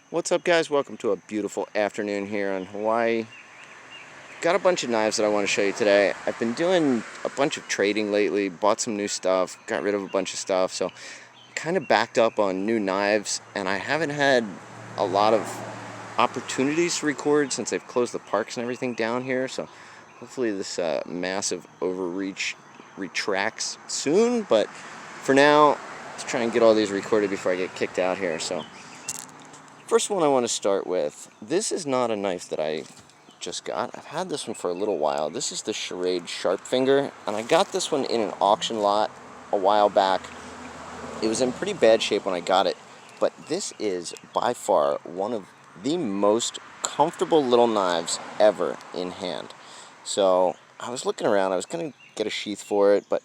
What's up, guys? Welcome to a beautiful afternoon here in Hawaii. Got a bunch of knives that I want to show you today. I've been doing a bunch of trading lately, bought some new stuff, got rid of a bunch of stuff, so kind of backed up on new knives, and I haven't had a lot of opportunities to record since they've closed the parks and everything down here, so hopefully this massive overreach retracts soon, but for now, let's try and get all these recorded before I get kicked out here. So first one I want to start with, this is not a knife that I just got. I've had this one for a little while. This is the Charade Sharpfinger, and I got this one in an auction lot a while back. It was in pretty bad shape when I got it, but this is by far one of the most comfortable little knives ever in hand. So I was looking around, I was going to get a sheath for it, but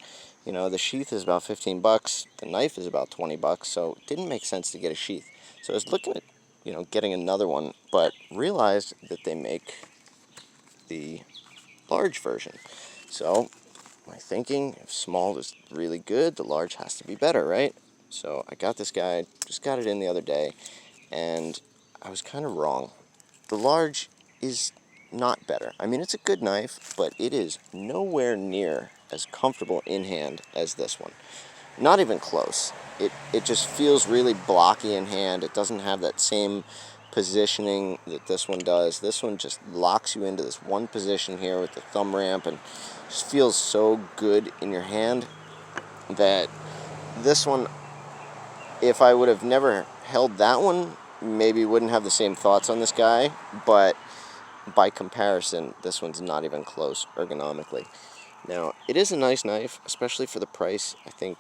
you know, the sheath is about 15 bucks, the knife is about 20 bucks, so it didn't make sense to get a sheath. So I was looking at, getting another one, but realized that they make the large version. So my thinking, if small is really good, the large has to be better, right? So I got this guy, just got it in the other day, and I was kind of wrong. The large is not better. I mean, it's a good knife, but it is nowhere near as comfortable in hand as this one. Not even close. It just feels really blocky in hand. It doesn't have that same positioning that this one does. This one just locks you into this one position here with the thumb ramp and just feels so good in your hand that this one, if I would have never held that one, maybe wouldn't have the same thoughts on this guy, but by comparison, this one's not even close ergonomically. Now, it is a nice knife, especially for the price. I think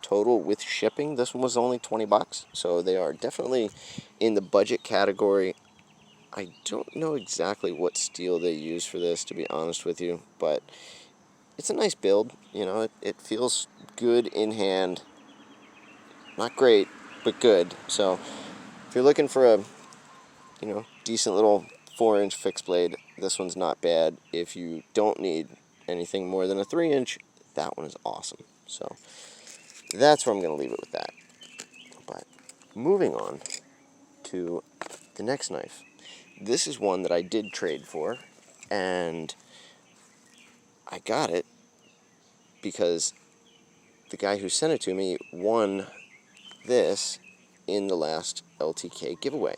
total with shipping, this one was only 20 bucks, so they are definitely in the budget category. I don't know exactly what steel they use for this, to be honest with you, but it's a nice build. It feels good in hand. Not great, but good. So if you're looking for a decent little 4-inch fixed blade, this one's not bad. If you don't need anything more than a 3-inch, that one is awesome. So that's where I'm going to leave it with that. But moving on to the next knife. This is one that I did trade for, and I got it because the guy who sent it to me won this in the last LTK giveaway,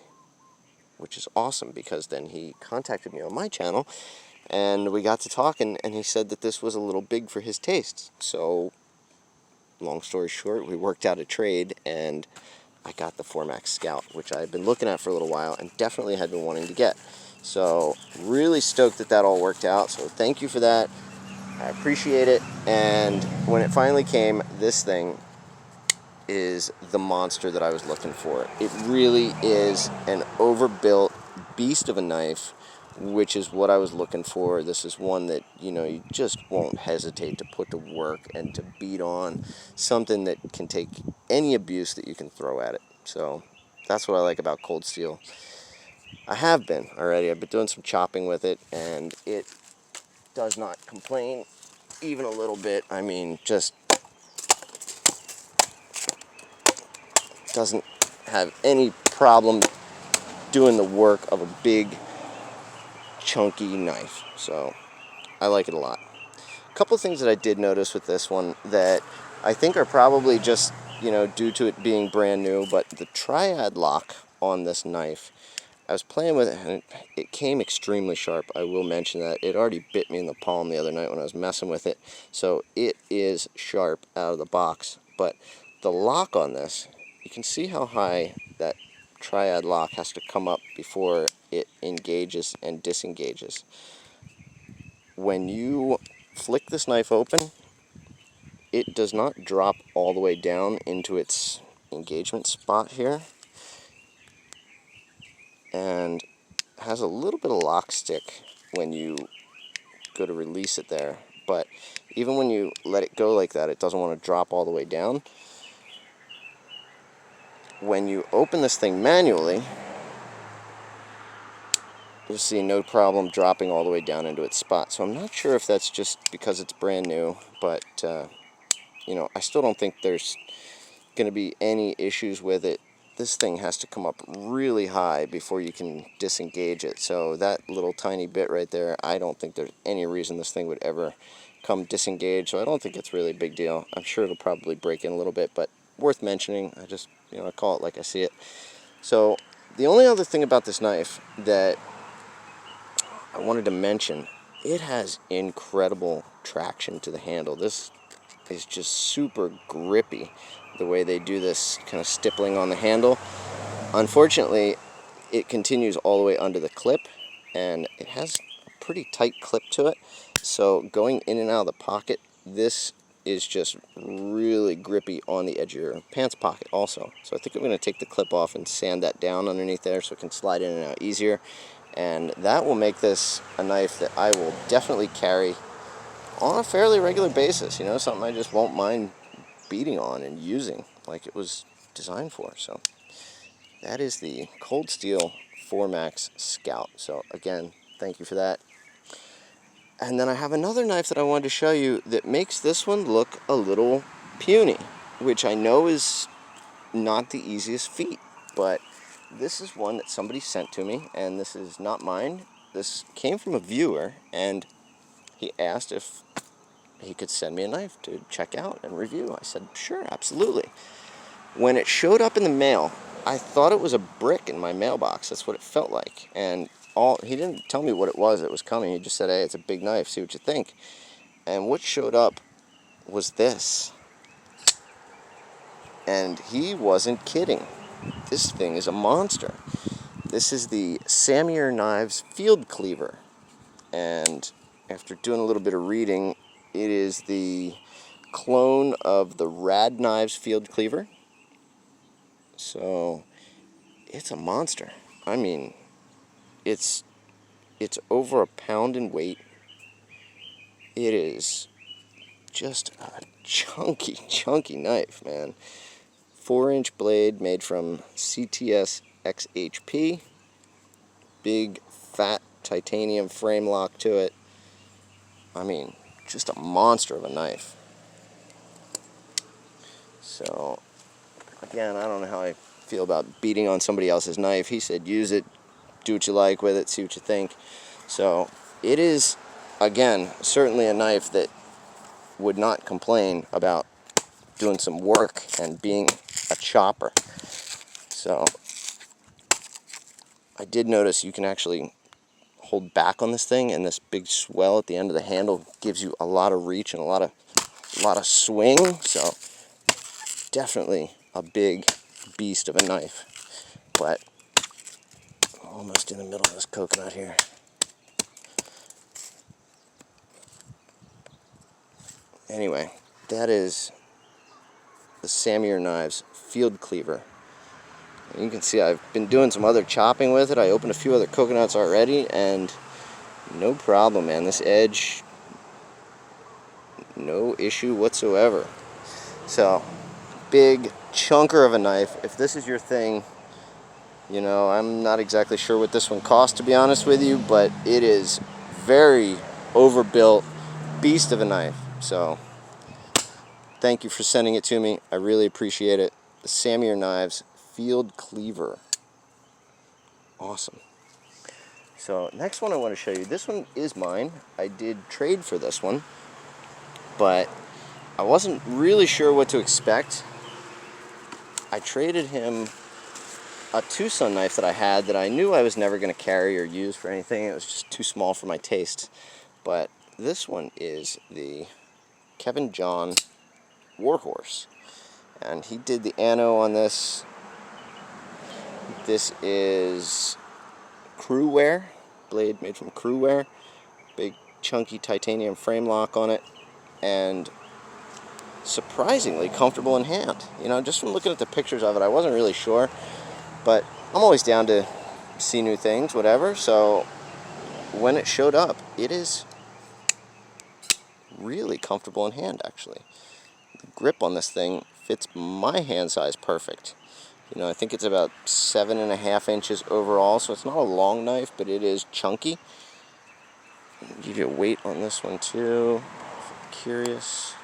which is awesome because then he contacted me on my channel and we got to talking, and he said that this was a little big for his tastes. So long story short, we worked out a trade and I got the 4MAX Scout, which I've been looking at for a little while and definitely had been wanting to get. So really stoked that all worked out. So thank you for that. I appreciate it. And when it finally came, this thing is the monster that I was looking for. It really is an overbuilt beast of a knife, which is what I was looking for. This is one that, you just won't hesitate to put to work and to beat on. Something that can take any abuse that you can throw at it. So that's what I like about cold steel. I have been already. I've been doing some chopping with it, and it does not complain even a little bit. I mean, just doesn't have any problem doing the work of a big, chunky knife. So I like it a lot. A couple of things that I did notice with this one that I think are probably just, due to it being brand new, but the triad lock on this knife, I was playing with it and it came extremely sharp. I will mention that. It already bit me in the palm the other night when I was messing with it. So it is sharp out of the box. But the lock on this, you can see how high that triad lock has to come up before it engages and disengages. When you flick this knife open, it does not drop all the way down into its engagement spot here, and has a little bit of lock stick when you go to release it there, but even when you let it go like that, it doesn't want to drop all the way down. When you open this thing manually, you'll see no problem dropping all the way down into its spot. So I'm not sure if that's just because it's brand new, but I still don't think there's going to be any issues with it this thing has to come up really high before you can disengage it. So that little tiny bit right there, I don't think there's any reason this thing would ever come disengaged. So I don't think it's really a big deal. I'm sure it'll probably break in a little bit, but worth mentioning. I just, I call it like I see it. So the only other thing about this knife that I wanted to mention, it has incredible traction to the handle. This is just super grippy, the way they do this kind of stippling on the handle. Unfortunately, it continues all the way under the clip, and it has a pretty tight clip to it. So going in and out of the pocket, this is just really grippy on the edge of your pants pocket also. So I think I'm going to take the clip off and sand that down underneath there so it can slide in and out easier. And that will make this a knife that I will definitely carry on a fairly regular basis. Something I just won't mind beating on and using like it was designed for. So that is the Cold Steel 4MAX Scout. So again, thank you for that. And then I have another knife that I wanted to show you that makes this one look a little puny, which I know is not the easiest feat, but this is one that somebody sent to me, and this is not mine. This came from a viewer, and he asked if he could send me a knife to check out and review. I said, sure, absolutely. When it showed up in the mail, I thought it was a brick in my mailbox. That's what it felt like. And he didn't tell me what it was that was coming. He just said, hey, it's a big knife, see what you think. And what showed up was this. And he wasn't kidding. This thing is a monster. This is the Simiar Knives Field Cleaver. And after doing a little bit of reading, it is the clone of the Charade Knives Field Cleaver. So it's a monster. I mean, it's over a pound in weight. It is just a chunky knife, man. 4-inch blade made from CTS XHP. Big, fat titanium frame lock to it. I mean, just a monster of a knife. So, again, I don't know how I feel about beating on somebody else's knife. He said use it, do what you like with it, see what you think. So, it is, again, certainly a knife that would not complain about doing some work and being a chopper. So, I did notice you can actually hold back on this thing, and this big swell at the end of the handle gives you a lot of reach and a lot of swing. So definitely a big beast of a knife. But I'm almost in the middle of this coconut here. Anyway, that is the Simiar Knives Field Cleaver. And you can see I've been doing some other chopping with it. I opened a few other coconuts already, and no problem, man. This edge, no issue whatsoever. So, big chunker of a knife. If this is your thing, I'm not exactly sure what this one cost, to be honest with you, but it is very overbuilt beast of a knife. So, thank you for sending it to me. I really appreciate it. The Simiar Knives Field Cleaver. Awesome. So, next one I want to show you. This one is mine. I did trade for this one, but I wasn't really sure what to expect. I traded him a Tucson knife that I had that I knew I was never going to carry or use for anything. It was just too small for my taste. But this one is the Kevin John Warhorse. And he did the ano on this. This is crew wear, blade made from crew wear. Big chunky titanium frame lock on it. And surprisingly comfortable in hand. Just from looking at the pictures of it, I wasn't really sure. But I'm always down to see new things, whatever. So when it showed up, it is really comfortable in hand, actually. The grip on this thing fits my hand size perfect. I think it's about 7.5 inches overall, so it's not a long knife, but it is chunky. I'll give you a weight on this one too, if you're curious.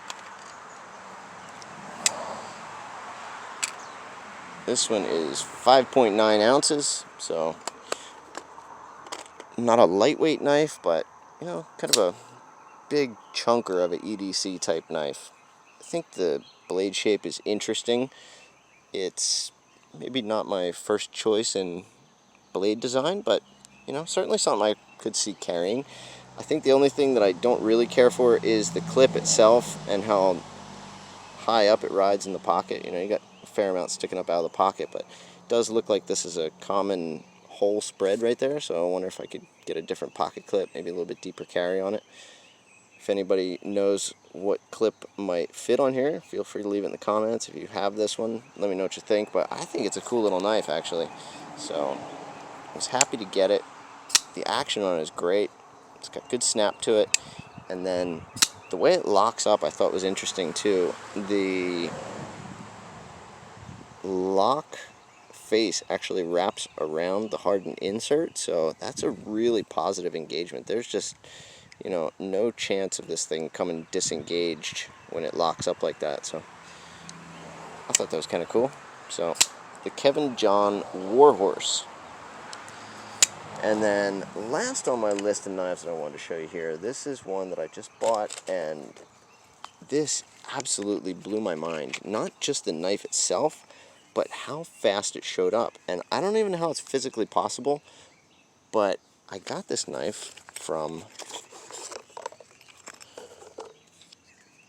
This one is 5.9 ounces, so not a lightweight knife, but, you know, kind of a big chunker of an EDC type knife. I think the blade shape is interesting. It's maybe not my first choice in blade design, but, you know, certainly something I could see carrying. I think the only thing that I don't really care for is the clip itself and how high up it rides in the pocket. You know, you got a fair amount sticking up out of the pocket, but it does look like this is a common hole spread right there, so I wonder if I could get a different pocket clip, maybe a little bit deeper carry on it. If anybody knows what clip might fit on here, feel free to leave it in the comments. If you have this one, let me know what you think, but I think it's a cool little knife, actually. So I was happy to get it. The action on it is great. It's got good snap to it, and then the way it locks up I thought was interesting too. The lock face actually wraps around the hardened insert, so that's a really positive engagement. There's just, you know, no chance of this thing coming disengaged when it locks up like that, so I thought that was kind of cool. So the Kevin John Warhorse. And then last on my list of knives that I wanted to show you here, this is one that I just bought, and this absolutely blew my mind. Not just the knife itself, but how fast it showed up. And I don't even know how it's physically possible, but I got this knife from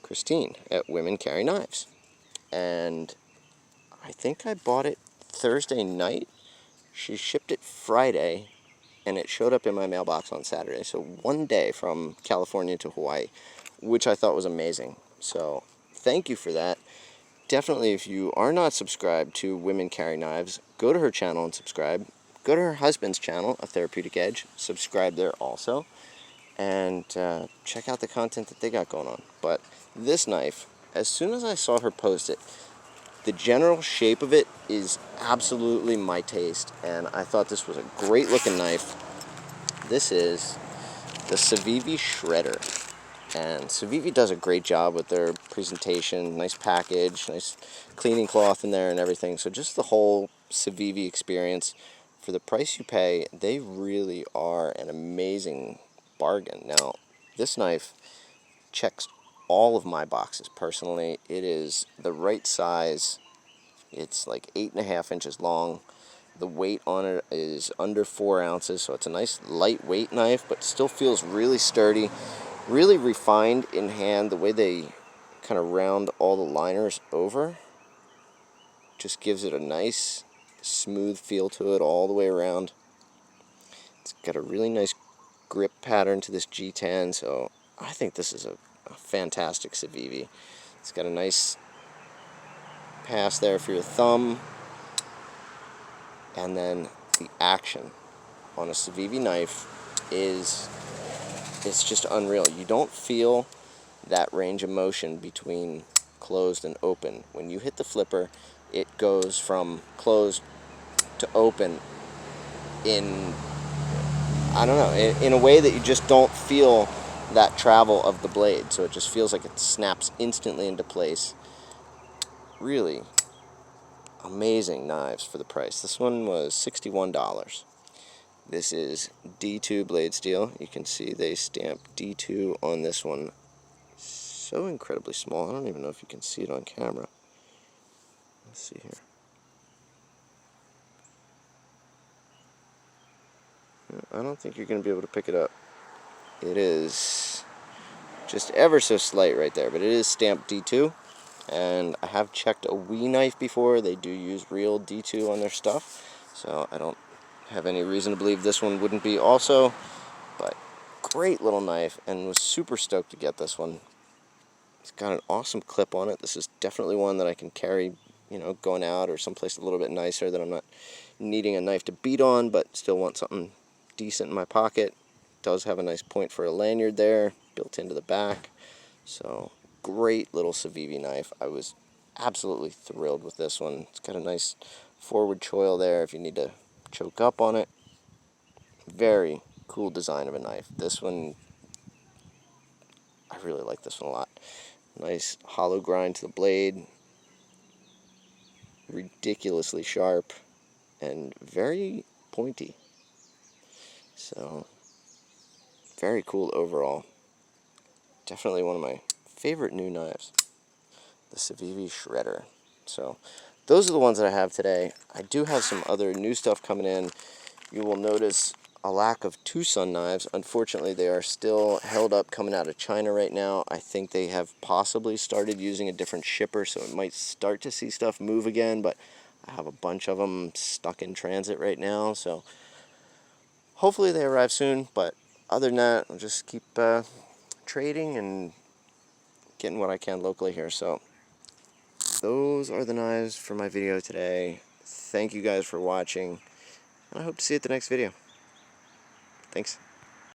Christine at Women Carry Knives. And I think I bought it Thursday night. She shipped it Friday, and it showed up in my mailbox on Saturday. So one day from California to Hawaii, which I thought was amazing. So thank you for that. Definitely, if you are not subscribed to Women Carry Knives, go to her channel and subscribe. Go to her husband's channel, A Therapeutic Edge, subscribe there also, and check out the content that they got going on. But this knife, as soon as I saw her post it, the general shape of it is absolutely my taste, and I thought this was a great looking knife. This is the Civivi Shredder, and Civivi does a great job with their presentation. Nice package, nice cleaning cloth in there and everything. So just the whole Civivi experience, for the price you pay, they really are an amazing bargain. Now, this knife checks all of my boxes personally. It is the right size. It's like 8.5 inches long. The weight on it is under 4 ounces, so it's a nice lightweight knife, but still feels really sturdy, really refined in hand. The way they kind of round all the liners over just gives it a nice smooth feel to it all the way around. It's got a really nice grip pattern to this G10, so I think this is a fantastic Civivi. It's got a nice pass there for your thumb, and then the action on a Civivi knife is, it's just unreal. You don't feel that range of motion between closed and open. When you hit the flipper, it goes from closed to open in, I don't know, in a way that you just don't feel that travel of the blade. So it just feels like it snaps instantly into place. Really amazing knives for the price. This one was $61. This is D2 blade steel. You can see they stamp D2 on this one. So incredibly small. I don't even know if you can see it on camera. Let's see here. I don't think you're going to be able to pick it up. It is just ever so slight right there, but it is stamped D2. And I have checked a Wii knife before. They do use real D2 on their stuff, so I don't have any reason to believe this one wouldn't be also. But great little knife, and was super stoked to get this one. It's got an awesome clip on it. This is definitely one that I can carry, you know, going out or someplace a little bit nicer that I'm not needing a knife to beat on, but still want something decent in my pocket. It does have a nice point for a lanyard there, built into the back. So great little Civivi knife. I was absolutely thrilled with this one. It's got a nice forward choil there if you need to choke up on it. Very cool design of a knife. This one, I really like this one a lot. Nice hollow grind to the blade. ridiculously sharp and very pointy. So, very cool overall. Definitely one of my favorite new knives, the Sevilla Shredder. So, those are the ones that I have today. I do have some other new stuff coming in. You will notice a lack of Tucson knives. Unfortunately, they are still held up coming out of China right now. I think they have possibly started using a different shipper, so it might start to see stuff move again, but I have a bunch of them stuck in transit right now, so hopefully they arrive soon. But other than that, I'll just keep trading and getting what I can locally here. So those are the knives for my video today. Thank you guys for watching, and I hope to see you at the next video. Thanks.